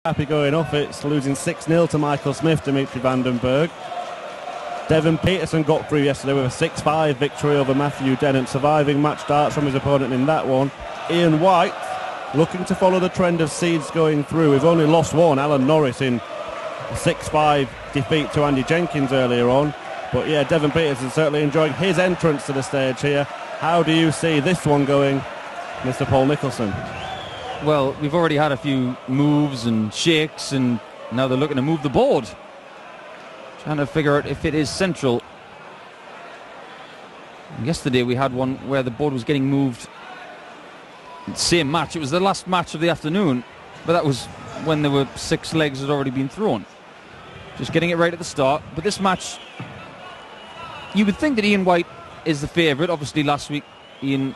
Happy going off. It's losing 6-0 to Michael Smith, Dimitri Vandenberg. Devon Petersen got through yesterday with a 6-5 victory over Matthew Dennant, surviving match darts from his opponent in that one. Ian White looking to follow the trend of seeds going through. We've only lost one, Alan Norris, in a 6-5 defeat to Andy Jenkins earlier on. But yeah, Devon Petersen certainly enjoying his entrance to the stage here. How do you see this one going, Mr. Paul Nicholson? Well, we've already had a few moves and shakes, and now they're looking to move the board. Trying to figure out if it is central. Yesterday we had one where the board was getting moved. Same match. It was the last match of the afternoon, but that was when there were 6 legs had already been thrown. Just getting it right at the start. But this match, you would think that Ian White is the favourite. Obviously last week Ian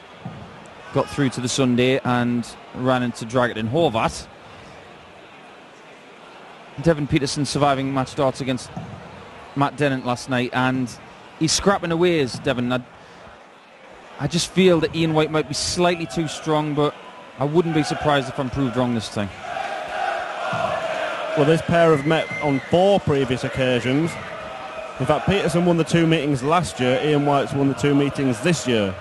got through to the Sunday and ran into Draggett and Horvat. Devon Petersen surviving match darts against Matt Dennant last night, and he's scrapping away as Devon. I just feel that Ian White might be slightly too strong, but I wouldn't be surprised if I'm proved wrong this time. Well, this pair have met on 4 previous occasions. In fact, Petersen won the 2 meetings last year. Ian White's won the 2 meetings this year.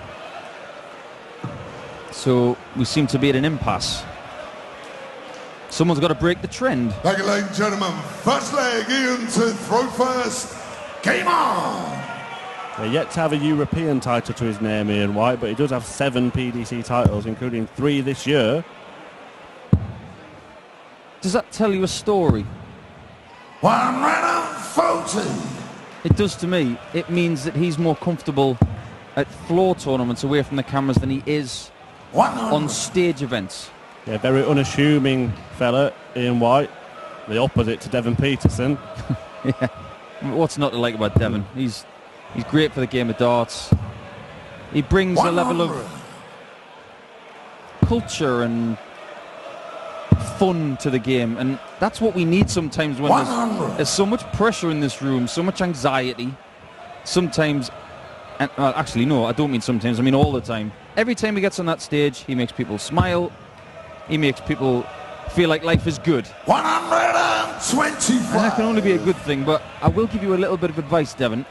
So we seem to be at an impasse. Someone's got to break the trend. Thank you, ladies and gentlemen. First leg, Ian to throw first. Game on! They're yet to have a European title to his name, Ian White, but he does have 7 PDC titles, including 3 this year. Does that tell you a story? 140. It does to me. It means that he's more comfortable at floor tournaments away from the cameras than he is 100. on stage events. Yeah, very unassuming fella, Ian White. The opposite to Devon Petersen. Yeah. What's not to like about Devon? He's great for the game of darts. He brings 100. a level of culture and fun to the game, and that's what we need sometimes when there's so much pressure in this room, so much anxiety. Sometimes, and actually no, I don't mean sometimes, I mean all the time. Every time he gets on that stage, he makes people smile. He makes people feel like life is good. 125. And that can only be a good thing, but I will give you a little bit of advice, Devon.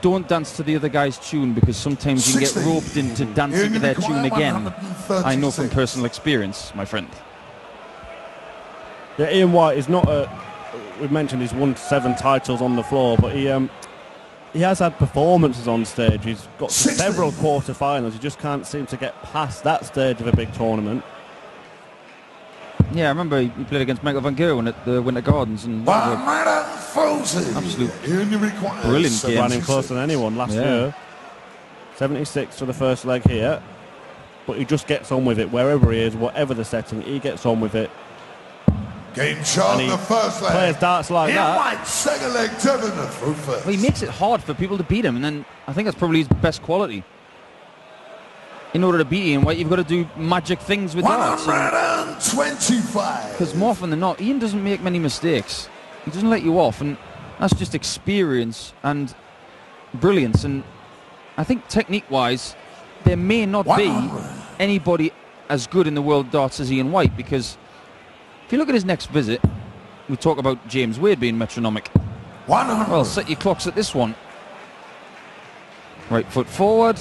Don't dance to the other guy's tune, because sometimes you can get roped into dancing to their tune again. I know from personal experience, my friend. Yeah, Ian White is not a... We've mentioned he's won 7 titles on the floor, but he has had performances on stage. He's got to several quarter-finals. He just can't seem to get past that stage of a big tournament. Yeah, I remember he played against Michael Van Gerwen at the Winter Gardens, and absolute brilliant game. Ran him closer than anyone last year. 76 for the first leg here, but he just gets on with it wherever he is, whatever the setting. He gets on with it. Game shot, the first leg. Plays darts like that. White, second leg, Devon to throw first. Well, he makes it hard for people to beat him, and then I think that's probably his best quality. In order to beat Ian White, you've got to do magic things with darts. 125. Because more often than not, Ian doesn't make many mistakes. He doesn't let you off, and that's just experience and brilliance. And I think technique-wise, there may not be anybody as good in the world of darts as Ian White, because if you look at his next visit, we talk about James Wade being metronomic. 100. Well, set your clocks at this one. Right foot forward,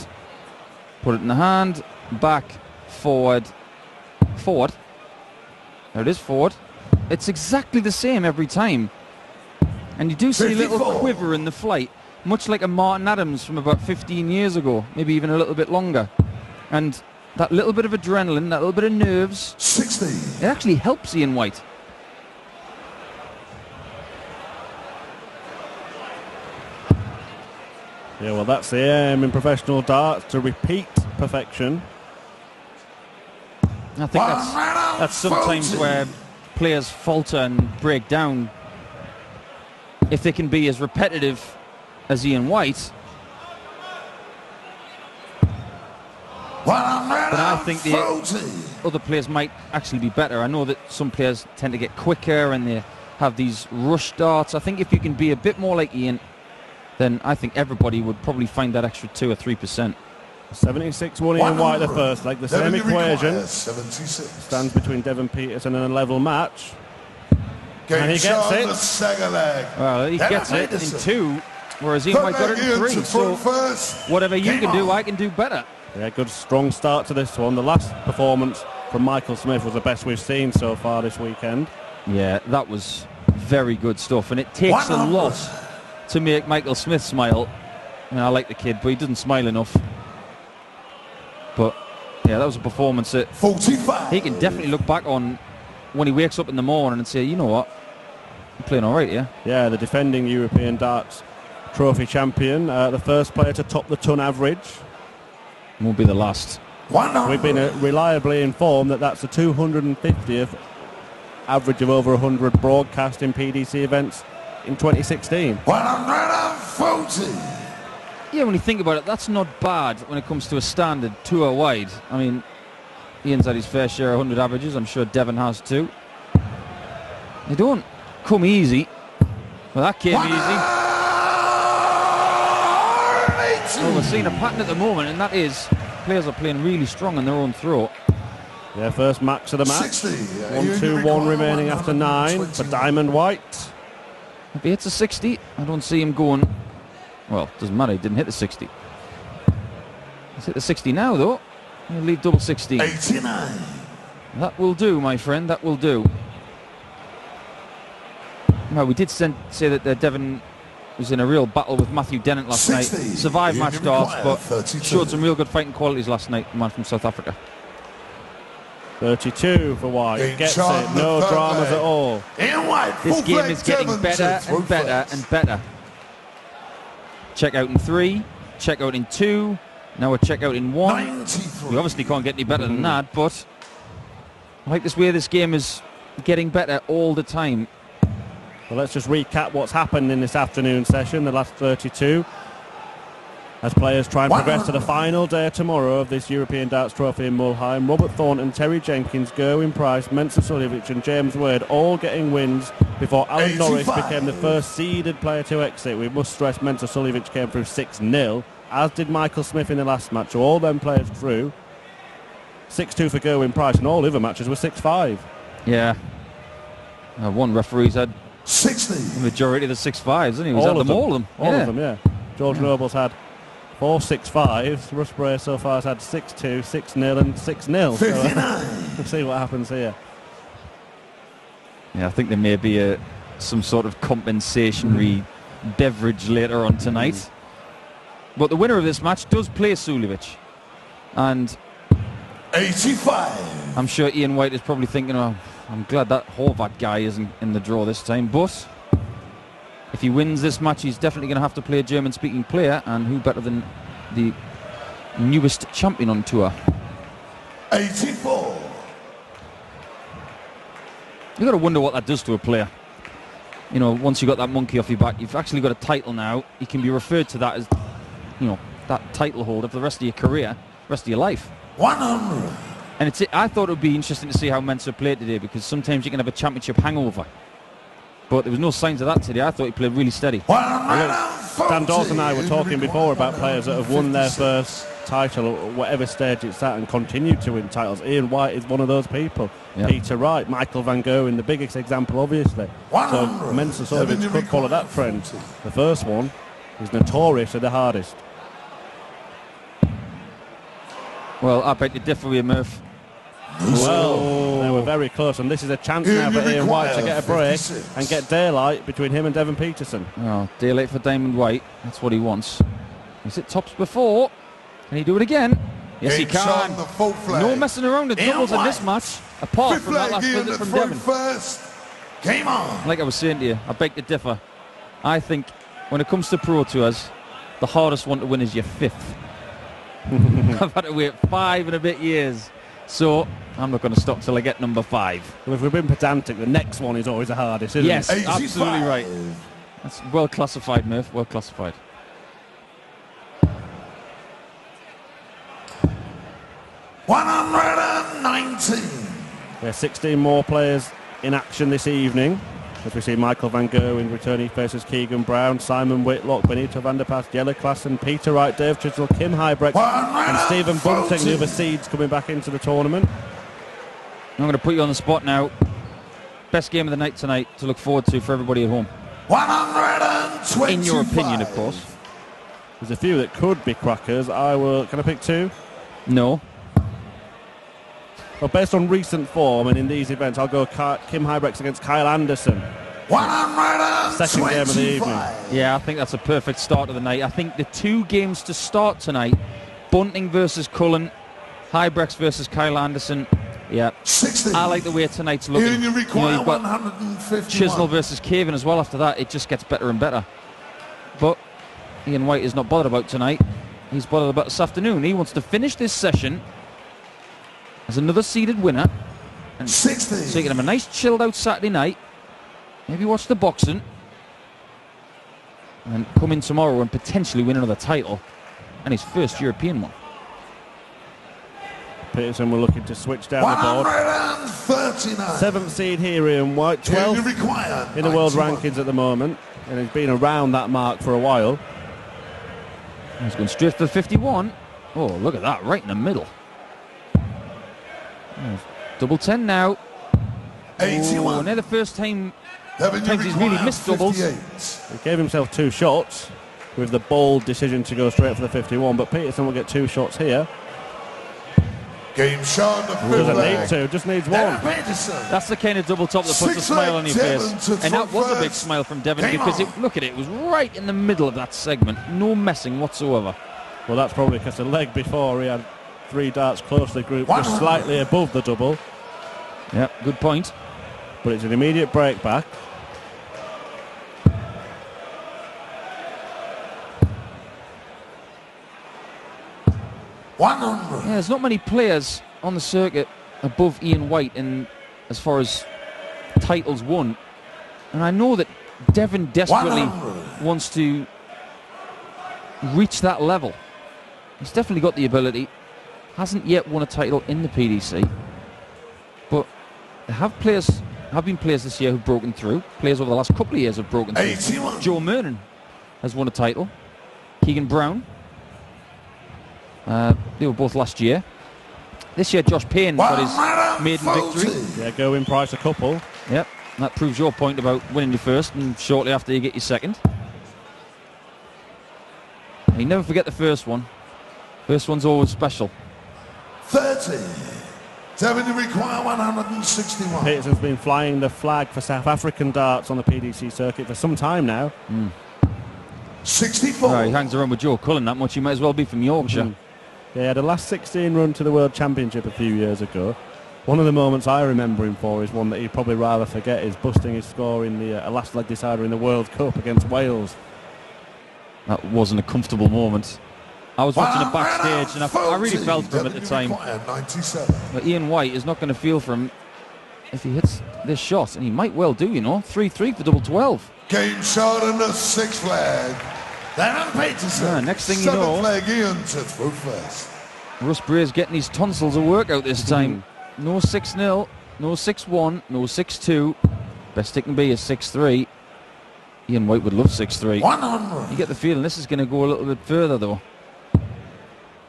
put it in the hand, back, forward, forward. There it is, forward. It's exactly the same every time. And you do see 54. a little quiver in the flight, much like a Martin Adams from about 15 years ago, maybe even a little bit longer. And that little bit of adrenaline, that little bit of nerves, 60. it actually helps Ian White. Yeah, well, that's the aim in professional darts, to repeat perfection. I think that's sometimes where players falter and break down. If they can be as repetitive as Ian White, but I think the other players might actually be better. I know that some players tend to get quicker and they have these rush darts. I think if you can be a bit more like Ian, then I think everybody would probably find that extra 2 or 3%. 76 won Ian White the first leg. The same equation 76. stands between Devon Petersen and a level match. Game And he gets shot, it. the second leg. Well, he Devon gets it in Petersen. 2, whereas Ian White got it in 3. So whatever you can do, I can do better. Yeah, good strong start to this one. The last performance from Michael Smith was the best we've seen so far this weekend. Yeah, that was very good stuff, and it takes a lot to make Michael Smith smile. I mean, I like the kid, but he doesn't smile enough. But yeah, that was a performance that 45. he can definitely look back on when he wakes up in the morning and say, you know what, I'm playing all right, yeah. Yeah, the defending European Darts Trophy champion, the first player to top the ton average. Won't be the last. We've been reliably informed that that's the 250th average of over 100 broadcast in PDC events in 2016. 140. Yeah, when you think about it, that's not bad when it comes to a standard tour wide. I mean, Ian's had his fair share of 100 averages. I'm sure Devon has too. They don't come easy. Well, that came easy. Well, we're seeing a pattern at the moment, and that is players are playing really strong on their own throat. Yeah, first max of the match. 60. 1-2-1 remaining after 9 for Diamond White. If he hits a 60, I don't see him going. Well, doesn't matter, he didn't hit the 60. He's hit the 60 now, though. He'll leave double 16. 89. That will do, my friend, that will do. Well, we did say that Devon was in a real battle with Matthew Dennett last 60. night. Survived match starts, but 32. showed some real good fighting qualities last night, the man from South Africa. 32 for White. Game Gets shot it. in the No third dramas leg. at all. Ian White. This full game flank is getting Devon better to throw and better first. and better. Check out in 3, check out in 2, now a check out in 1. 93. We obviously can't get any better than that, but I like this way this game is getting better all the time. Well, let's just recap what's happened in this afternoon session, the last 32. As players try and progress to the final day tomorrow of this European Darts Trophy in Mulheim, Robert Thornton, Terry Jenkins, Gerwin Price, Mensah Suljovic and James Wade all getting wins before Alan 85. Norris became the first seeded player to exit. We must stress Mensah Suljovic came through 6-0, as did Michael Smith in the last match. So all them players through. 6-2 for Gerwin Price, and all the other matches were 6-5. Yeah. One referee's had 60. the majority of the 6-5s, hasn't he? He's All had of them, them. all of them. All of them, yeah. George Noble's had 4 6-5s. Russ Bray so far has had 6-2, 6-0 and 6-0. So, 59. we'll see what happens here. Yeah, I think there may be some sort of compensatory beverage later on tonight. But the winner of this match does play Suljovic. And 85. I'm sure Ian White is probably thinking, oh, I'm glad that Horvat guy isn't in the draw this time. But if he wins this match, he's definitely going to have to play a German-speaking player. And who better than the newest champion on tour? 84. You've got to wonder what that does to a player. You know, once you got that monkey off your back, you've actually got a title now. You can be referred to that as, you know, that title holder for the rest of your career, rest of your life. 100. And I thought it would be interesting to see how Mensah played today, because sometimes you can have a championship hangover. But there was no signs of that today. I thought he played really steady. 140. Dan Dalton and I were talking before about players that have won their first title at whatever stage it's at and continue to win titles. Ian White is one of those people. Yeah. Peter Wright, Michael Van Gerwen, the biggest example, obviously. So 100. Mensah Suljovic could follow that trend. The first one is notoriously the hardest. Well, I beg to differ with you, Murph. Well, they were very close, and this is a chance now for Ian White to get a break 56. and get daylight between him and Devon Petersen. Oh, daylight for Diamond White. That's what he wants. He's hit tops before. Can he do it again? Yes, he Game shot can. on the full flag. No messing around with Ian doubles in this White. match, apart Fifth from that leg last in visit the from front Devon. first. Game on. Like I was saying to you, I beg to differ. I think when it comes to Pro Tours, the hardest one to win is your 5th. I've had to wait 5 and a bit years. So I'm not going to stop till I get number 5. Well, if we've been pedantic, the next one is always the hardest, isn't Yes, it? 85. absolutely right. That's well classified, Murph. Well classified. $119. There are 16 more players in action this evening. As we see Michael van Gerwen return, he faces Keegan Brown, Simon Whitlock, Benito van der Paas, Jelle Klaassen, Peter Wright, Dave Chisel, Kim Huybrechts and Stephen Bunting, the other seeds coming back into the tournament. I'm going to put you on the spot now. Best game of the night tonight to look forward to for everybody at home. 125. In your opinion, of course. There's a few that could be crackers. Can I pick two? No. Well, based on recent form and in these events, I'll go Kim Huybrechts against Kyle Anderson. 125. Second game of the evening. Yeah, I think that's a perfect start of the night. I think the two games to start tonight, Bunting versus Cullen, Huybrechts versus Kyle Anderson. Yeah, 60. I like the way tonight's looking. You require you've got 151. Chisnell versus Caven as well. After that, it just gets better and better. But Ian White is not bothered about tonight. He's bothered about this afternoon. He wants to finish this session as another seeded winner. And 60. so you can have a nice chilled out Saturday night. Maybe watch the boxing. And come in tomorrow and potentially win another title. And his first European one. Petersen were looking to switch down the board. 139. 7th seed here, Ian White. 12th in the world rankings at the moment. And he's been around that mark for a while. He's going straight for the 51. Oh, look at that, right in the middle. Oh, double 10 now. 81. Oh, now the first time Devin, you he's really require missed doubles. 58. He gave himself two shots with the bold decision to go straight for the 51, but Petersen will get two shots here. Game shot the fifth Doesn't leg. need two, just needs Devin one. Petersen. That's the kind of double top that puts a smile on your face. And that was a big smile from Devin because look at it, it was right in the middle of that segment. No messing whatsoever. Well, that's probably because the leg before he had three darts closely grouped, just slightly above the double. Yeah, good point. But it's an immediate break back. Yeah, there's not many players on the circuit above Ian White in as far as titles won. And I know that Devin desperately wants to reach that level. He's definitely got the ability. Hasn't yet won a title in the PDC. But there have been players this year who've broken through. Players over the last couple of years have broken through. 81. Joe Mernon has won a title. Keegan Brown. They were both last year. This year, Josh Payne got his maiden victory. Yeah, go in price a couple. Yep, that proves your point about winning your first and shortly after you get your second. And you never forget the first one. First one's always special. 30. Devin, you require 161. Petersen's been flying the flag for South African darts on the PDC circuit for some time now. 64. Right, he hangs around with Joe Cullen that much. He might as well be from Yorkshire. Yeah, he had a last 16 run to the World Championship a few years ago. One of the moments I remember him for is one that he'd probably rather forget, is busting his score in the last leg decider in the World Cup against Wales. That wasn't a comfortable moment. I was watching it backstage and I really felt for him at the time. 97. But Ian White is not going to feel for him if he hits this shot, and he might well do, you know. 3-3 for double 12. Game shot in the sixth flag. Devin Petersen. Yeah, next thing you know, seventh leg Ian to throw first. Russ Breer's getting his tonsils a workout this time. No 6-0, no 6-1, no 6-2. Best it can be is 6-3. Ian White would love 6-3. 100. You get the feeling this is going to go a little bit further, though.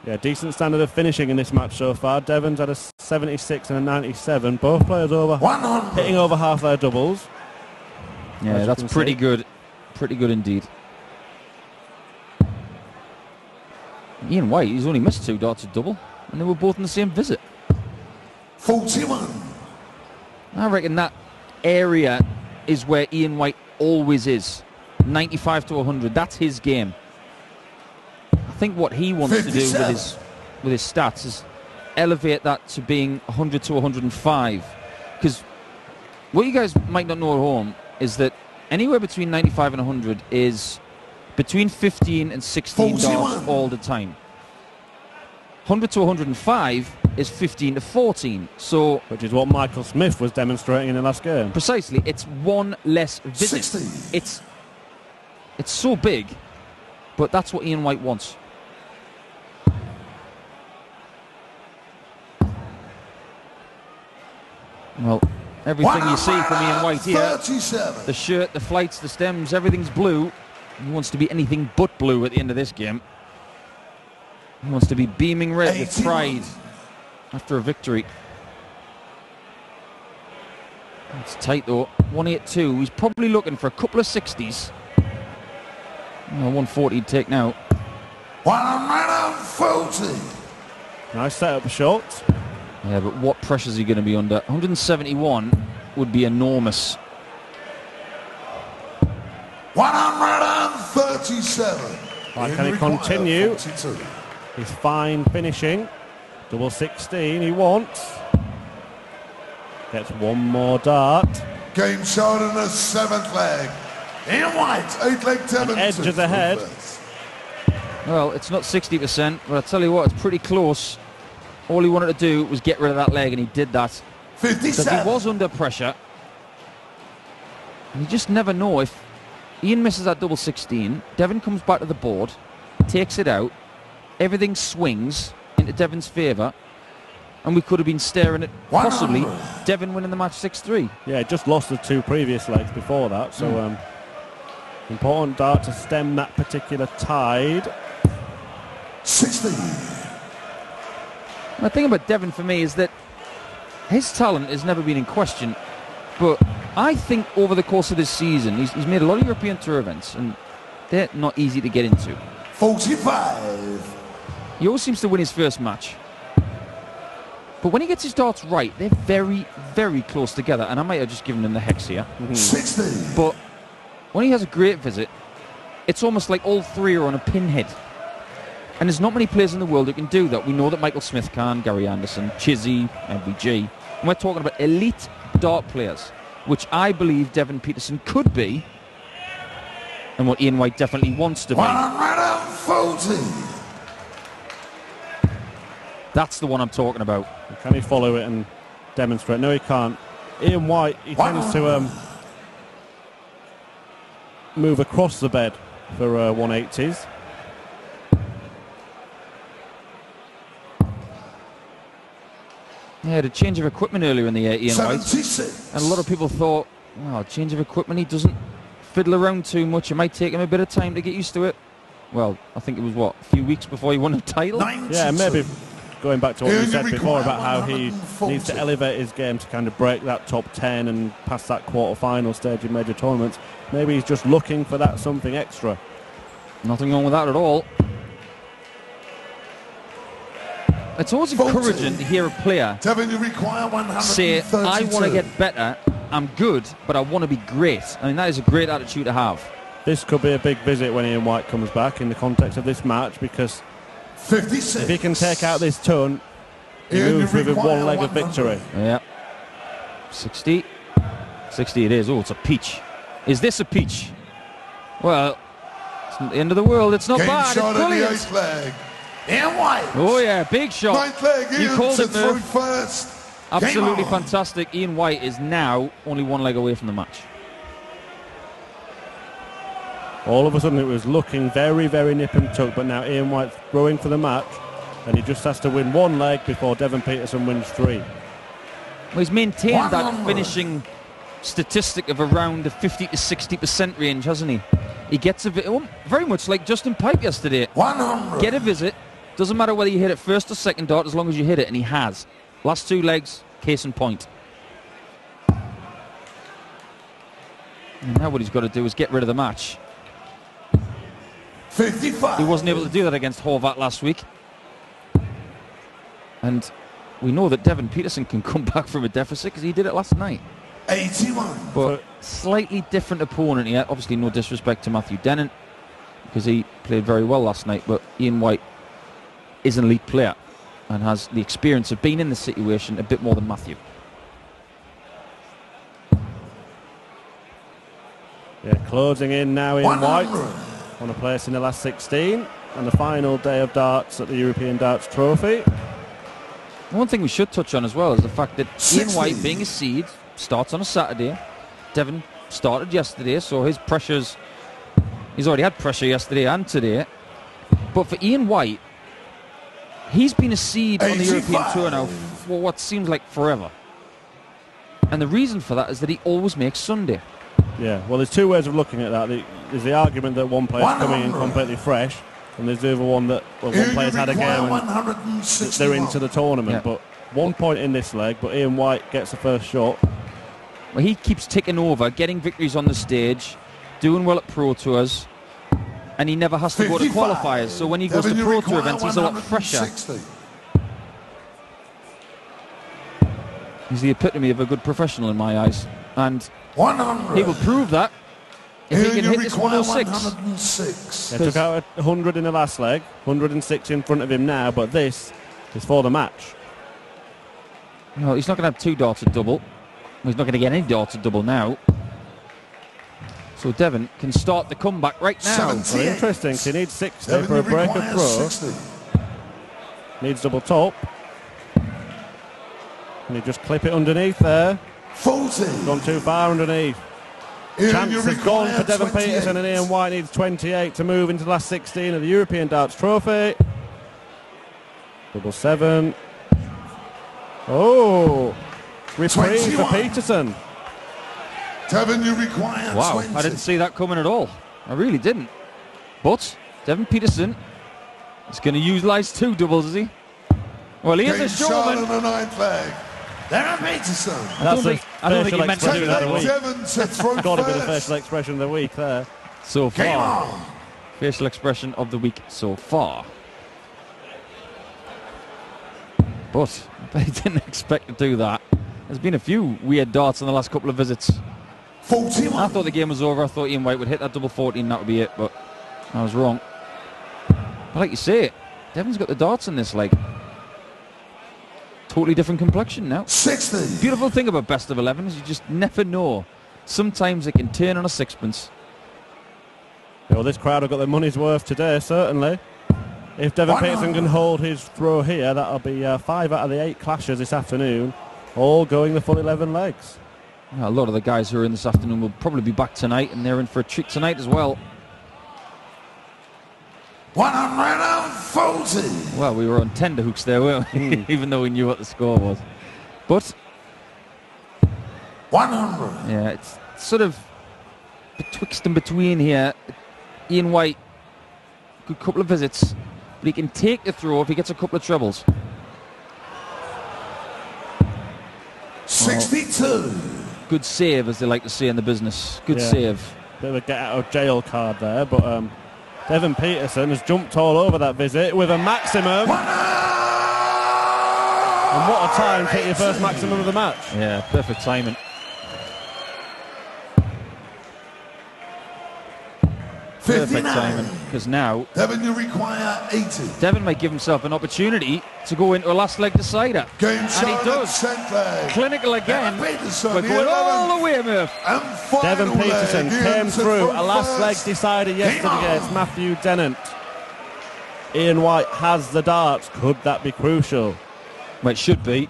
Yeah, decent standard of finishing in this match so far. Devon's had a 76 and a 97. Both players hitting over half their doubles. Yeah, that's pretty good. Pretty good indeed. Ian White, he's only missed 2 darts at double, and they were both in the same visit. 41. I reckon that area is where Ian White always is. 95 to 100, that's his game. I think what he wants 57. to do with his stats is elevate that to being 100 to 105. Because what you guys might not know at home is that anywhere between 95 and 100 is between 15 and 16 darts all the time. 100 to 105 is 15 to 14. So, which is what Michael Smith was demonstrating in the last game. Precisely, it's one less visit. 60. It's so big, but that's what Ian White wants. Well, Everything you see from Ian White here, 37. the shirt, the flights, the stems, everything's blue. He wants to be anything but blue at the end of this game. He wants to be beaming red with 81. pride after a victory. It's tight though, 182. He's probably looking for a couple of 60s. Well, 140 he'd take now. 140. Nice setup shot. Yeah, but what pressure is he going to be under? 171 would be enormous. 137. Right, can he continue? He's fine finishing. Double 16 he wants. Gets one more dart. Game shot in the 7th leg. Ian White, 8-leg Devon. Edges ahead. Well, it's not 60%, but I tell you what, it's pretty close. All he wanted to do was get rid of that leg, and he did that. 57. Because he was under pressure. And you just never know. If Ian misses that double 16, Devon comes back to the board, takes it out, everything swings into Devon's favour, and we could have been staring at possibly Devon winning the match 6-3. Yeah, just lost the 2 previous legs before that, so important dart to stem that particular tide. 60. The thing about Devon for me is that his talent has never been in question, but I think over the course of this season he's made a lot of European Tour events, and they're not easy to get into. 45. He always seems to win his first match, but when he gets his darts right, they're very, very close together, and I might have just given him the hex here. 60. But when he has a great visit, it's almost like all 3 are on a pinhead. And there's not many players in the world who can do that. We know that Michael Smith can, Gary Anderson, Chizzy, MVG. And we're talking about elite dart players, which I believe Devon Petersen could be, and what Ian White definitely wants to be. 140. That's the one I'm talking about. Can he follow it and demonstrate? No, he can't. Ian White, he tends to move across the bed for 180s. Yeah, the change of equipment earlier in the year, Ian White. 76. And a lot of people thought, well, change of equipment, he doesn't fiddle around too much. It might take him a bit of time to get used to it. Well, I think it was, what, a few weeks before he won the title? 92. Yeah, maybe going back to what you said before about how he needs to elevate his game to kind of break that top 10 and pass that quarter-final stage in major tournaments. Maybe he's just looking for that something extra. Nothing wrong with that at all. It's always encouraging to hear a player Devon, you require 132. say, I want to get better, I'm good, but I want to be great. I mean, that is a great attitude to have. This could be a big visit when Ian White comes back in the context of this match, because 56. if he can take out this ton, he Ian, moves you with one require leg of 100. victory. Yeah. 60. 60 it is. Oh, it's a peach. Is this a peach? Well, it's not the end of the world. It's not Game bad. shot It's in the brilliant. 8th leg. Ian White. Oh, yeah. Big shot. 9th leg. You Ian called to it, throw Murph. first. Absolutely Game on. fantastic. Ian White is now only one leg away from the match. All of a sudden it was looking very, very nip and tuck, but now Ian White's rowing for the match, and he just has to win one leg before Devon Petersen wins 3. Well, he's maintained that finishing statistic of around the 50 to 60% range, hasn't he? He gets a very much like Justin Pipe yesterday. 100. Get a visit. Doesn't matter whether you hit it first or second dart, as long as you hit it, and he has. Last 2 legs, case in point. And now what he's got to do is get rid of the match. 55. He wasn't able to do that against Horvat last week. And we know that Devon Petersen can come back from a deficit because he did it last night. 81. But slightly different opponent here. Obviously no disrespect to Matthew Dennant because he played very well last night, but Ian White is an elite player and has the experience of being in the situation a bit more than Matthew. Yeah, closing in now Ian 100. White on a place in the last 16 and the final day of darts at the European Darts Trophy. One thing we should touch on as well is the fact that 60. Ian White, being a seed, starts on a Saturday. Devon started yesterday, so his pressures, he's already had pressure yesterday and today. But for Ian White, he's been a seed on the European 85. Tour now for what seems like forever. And the reason for that is that he always makes Sunday. Yeah, well, there's two ways of looking at that. There's the argument that one player's coming in completely fresh, and there's the other one that one player's had a game and they're into the tournament. Yeah. But 1 point in this leg, but Ian White gets the first shot. Well, he keeps ticking over, getting victories on the stage, doing well at Pro Tours, and he never has to go to qualifiers. So when he goes to Pro Tour events, he's a lot fresher. He's the epitome of a good professional in my eyes. And 100. he will prove that if he can hit this 106. 106. They took out 100 in the last leg, 106 in front of him now, but this is for the match. No, he's not going to have two darts at double. He's not going to get any darts at double now. So Devon can start the comeback right now. Well, interesting, he needs 60 for a break of throw. 60. Needs double top. And he just clip it underneath there. 40. Gone too far underneath. Chance has gone for Devon Petersen, and Ian White needs 28 to move into the last 16 of the European Darts Trophy. Double 7. Oh, reprieve for Petersen. Devon, you require Wow, 20. I didn't see that coming at all. I really didn't. But Devon Petersen is going to utilise two doubles, is he? Well, he is a showman. on the ninth leg. Devon Petersen. That's the I don't think he facial meant to do expression that. of the week. Devon to throw Got to be the first. facial expression of the week there. So Game far. on. Facial expression of the week so far. But I didn't expect to do that. There's been a few weird darts in the last couple of visits. 41. I thought the game was over. I thought Ian White would hit that double 14, that would be it, but I was wrong. But like you say, Devon's got the darts in this leg. Totally different complexion now. 60. Beautiful thing about best of 11 is you just never know. Sometimes it can turn on a sixpence. Well, this crowd have got their money's worth today, certainly. If Devon Petersen can hold his throw here, that'll be 5 out of the 8 clashes this afternoon, all going the full 11 legs. A lot of the guys who are in this afternoon will probably be back tonight, and they're in for a treat tonight as well. 140. Well, we were on tender hooks there, weren't we? Even though we knew what the score was. But 100. yeah, it's sort of betwixt and between here. Ian White, good couple of visits, but he can take the throw if he gets a couple of trebles. 62. Good save, as they like to say in the business. Good Yeah. save. Bit of a get out of jail card there, but Devon Petersen has jumped all over that visit with a maximum. And what a time to hit your first maximum of the match. Yeah, perfect timing. Perfect 59. timing, because now Devon, you require 80. Devon might give himself an opportunity to go into a last leg decider. Game And he shot does. at 10th leg. Clinical again. Devon Petersen, We're going all 11th the way, Murph. and final Devon Petersen leg came into through front a last leg first. decider yesterday Game on. against Matthew Dennant. Ian White has the darts. Could that be crucial? Well, it should be.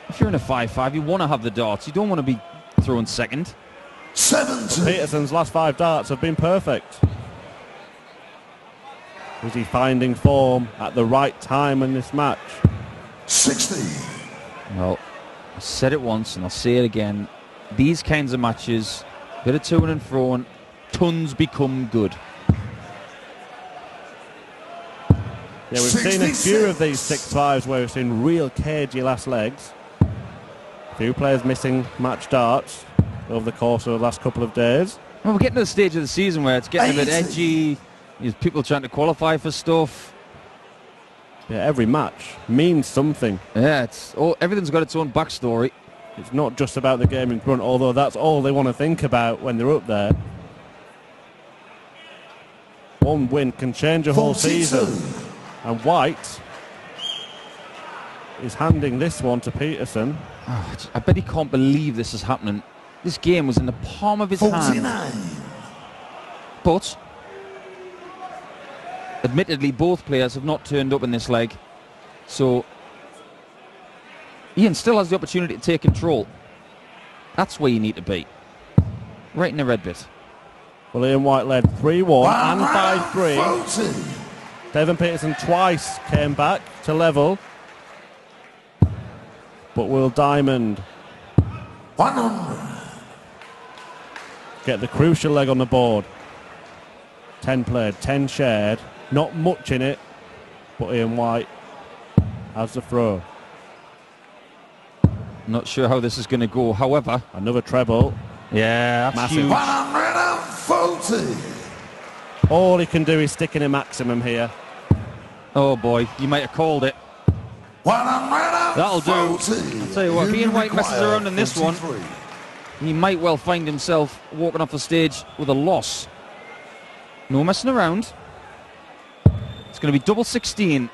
If you're in a 5-5, you want to have the darts. You don't want to be throwing second. 70. Petersen's last 5 darts have been perfect. Is he finding form at the right time in this match? 60. Well, I said it once and I'll say it again. These kinds of matches, bit of to and fro, tons become good. Yeah, we've seen a few of these 6-5s where we've seen real cagey last legs. A few players missing match darts over the course of the last couple of days. Well, we're getting to the stage of the season where it's getting a bit 80. edgy. There's people trying to qualify for stuff. Yeah, every match means something. Yeah, everything's got its own backstory. It's not just about the game in front, although that's all they want to think about when they're up there. One win can change a whole 42. season. And White is handing this one to Petersen. Oh, I bet he can't believe this is happening. This game was in the palm of his 49. hand. But, admittedly, both players have not turned up in this leg. So, Ian still has the opportunity to take control. That's where you need to be. Right in the red bit. Well, Ian White led 3-1 and 5-3. 140. Devon Petersen twice came back to level. But will Diamond 100. get the crucial leg on the board? 10 played, 10 shared. Not much in it, but Ian White has the throw. Not sure how this is going to go. However, another treble. Yeah, that's massive. huge. 140. All he can do is stick in a maximum here. Oh boy, you might have called it. 140. That'll do. I'll tell you what, if Ian White messes around in this one, he might well find himself walking off the stage with a loss. No messing around. It's going to be double 16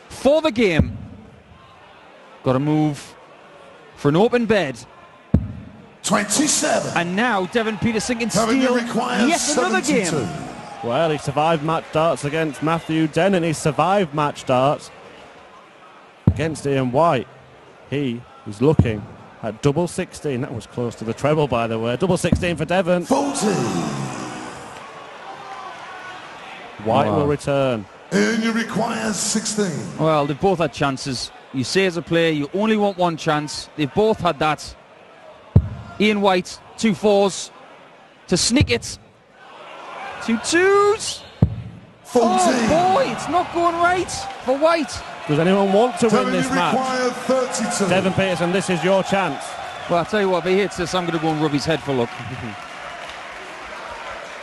for the game. Got to move for an open bed. 27. And now Devon Petersen can steal yet another game. Well, he survived match darts against Matthew Dennett. He survived match darts against Ian White. He is looking at double 16. That was close to the treble, by the way. Double 16 for Devon. 40. White will return. And you require 16. Well, they've both had chances. You say as a player, you only want one chance. They've both had that. Ian White, 2 4s to sneak it. 2 2s. 14. Oh boy, it's not going right for White. Does anyone want to win this you match? require 32. Devon Petersen, this is your chance. Well, I'll tell you what, if he hits this, I'm going to go and rub his head for luck.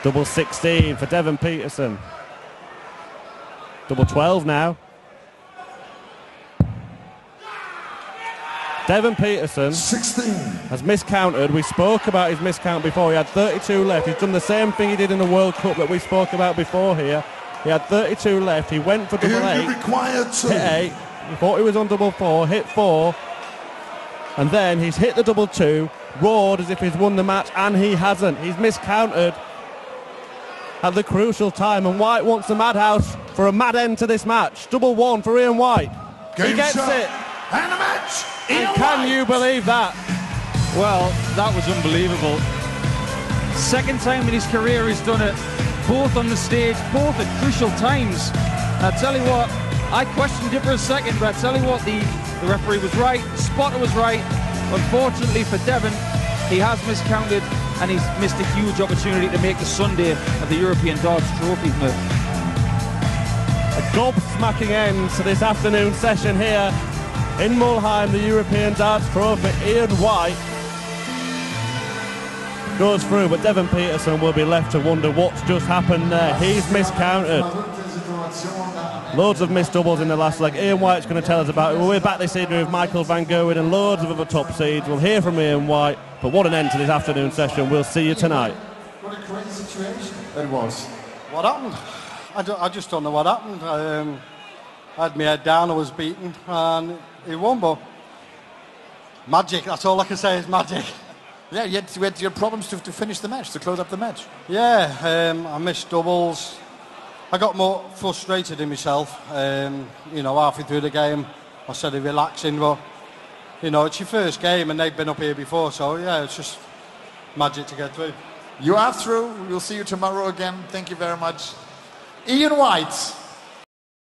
Double 16 for Devon Petersen. Double 12 now. Devon Petersen 16. has miscounted. We spoke about his miscount before. He had 32 left. He's done the same thing he did in the World Cup that we spoke about before here. He had 32 left. He went for double 8. Required 2. Hit 8. He thought he was on double 4. Hit 4. And then he's hit the double 2. Roared as if he's won the match, and he hasn't. He's miscounted at the crucial time, and White wants the madhouse for a mad end to this match. Double 1 for Ian White. Game he gets shot. it. And a match. And can you believe that? Well, that was unbelievable. Second time in his career he's done it. Both on the stage, both at crucial times. And I tell you what, I questioned it for a second, but I tell you what, the referee was right, the spotter was right. Unfortunately for Devon, he has miscounted and he's missed a huge opportunity to make the Sunday of the European Darts Trophy. A gobsmacking end to this afternoon session here in Mulheim, the European Darts Trophy. Ian White goes through, but Devon Petersen will be left to wonder what's just happened there. He's miscounted. Loads of missed doubles in the last leg. Ian White's going to tell us about it. We're back this evening with Michael Van Gerwen and loads of other top seeds. We'll hear from Ian White, but what an end to this afternoon session. We'll see you tonight. What a crazy situation it was. What happened? I just don't know what happened. I had my head down, I was beaten, and he won, but magic, that's all I can say is magic. Yeah, you had your problems to finish the match, to close up the match. Yeah, I missed doubles. I got more frustrated in myself. Halfway through the game, I started relaxing, but, it's your first game and they've been up here before, so yeah, it's just magic to get through. You are through. We'll see you tomorrow again. Thank you very much. Ian White.